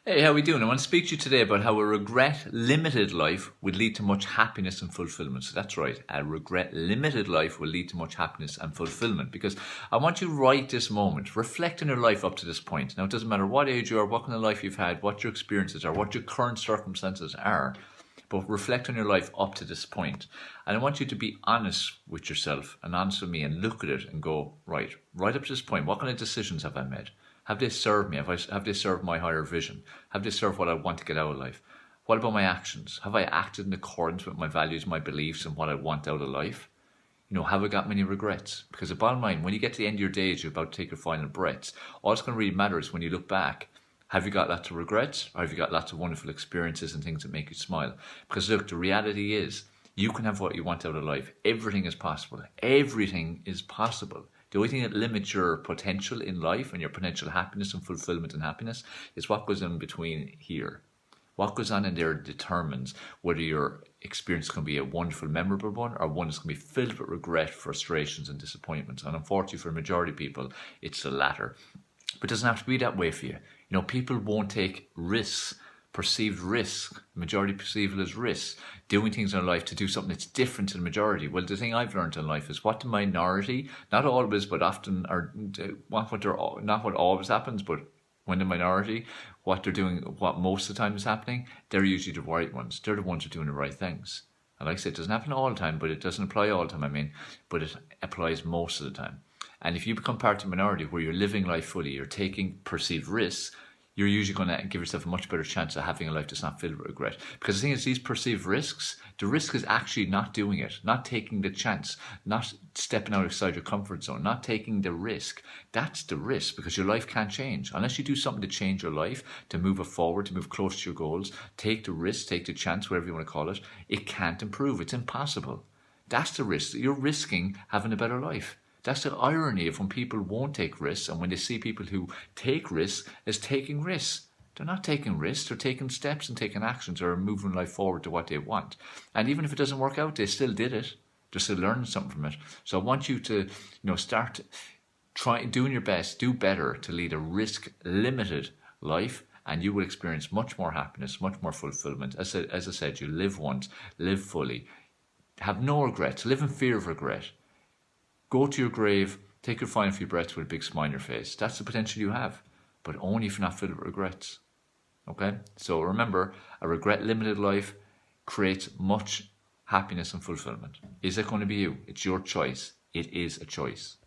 Hey, how we doing? I want to speak to you today about how a regret-limited life would lead to much happiness and fulfillment. So that's right, a regret-limited life will lead to much happiness and fulfillment. Because I want you right this moment, reflect on your life up to this point. Now, it doesn't matter what age you are, what kind of life you've had, what your experiences are, what your current circumstances are, but reflect on your life up to this point. And I want you to be honest with yourself and honest with me and look at it and go, right up to this point, what kind of decisions have I made? Have they served me? Have they served my higher vision? Have they served what I want to get out of life? What about my actions? Have I acted in accordance with my values, my beliefs, and what I want out of life? Have I got many regrets? Because the bottom line, when you get to the end of your days, you're about to take your final breaths. All it's going to really matter is when you look back, have you got lots of regrets or have you got lots of wonderful experiences and things that make you smile? Because look, the reality is you can have what you want out of life. Everything is possible. Everything is possible. The only thing that limits your potential in life and your potential happiness and fulfillment and happiness is what goes in between here. What goes on in there determines whether your experience can be a wonderful, memorable one or one that's going to be filled with regret, frustrations, and disappointments. And unfortunately, for a majority of people, it's the latter. But it doesn't have to be that way for you. People won't take risks, perceived risks. The majority perceive it as risks, doing things in their life to do something that's different to the majority. Well, the thing I've learned in life is what the minority, not always, but often, are not what always happens, but when the minority, what they're doing, what most of the time is happening, they're usually the right ones. They're the ones who are doing the right things. And like I said, it doesn't happen all the time, but it doesn't apply all the time, but it applies most of the time. And if you become part of the minority where you're living life fully, you're taking perceived risks, you're usually going to give yourself a much better chance of having a life that's not filled with regret. Because the thing is, these perceived risks, the risk is actually not doing it, not taking the chance, not stepping outside your comfort zone, not taking the risk. That's the risk, because your life can't change. Unless you do something to change your life, to move it forward, to move closer to your goals, take the risk, take the chance, whatever you want to call it, it can't improve. It's impossible. That's the risk. You're risking having a better life. That's the irony of when people won't take risks and when they see people who take risks as taking risks. They're not taking risks, they're taking steps and taking actions or moving life forward to what they want. And even if it doesn't work out, they still did it. They're still learning something from it. So I want you to, start doing your best, do better to lead a risk-limited life, and you will experience much more happiness, much more fulfillment. As I said, you live once, live fully, have no regrets, live in fear of regret. Go to your grave, take your final few breaths with a big smile on your face. That's the potential you have, but only if you're not filled with regrets. Okay? So remember, a regret-limited life creates much happiness and fulfillment. Is it going to be you? It's your choice. It is a choice.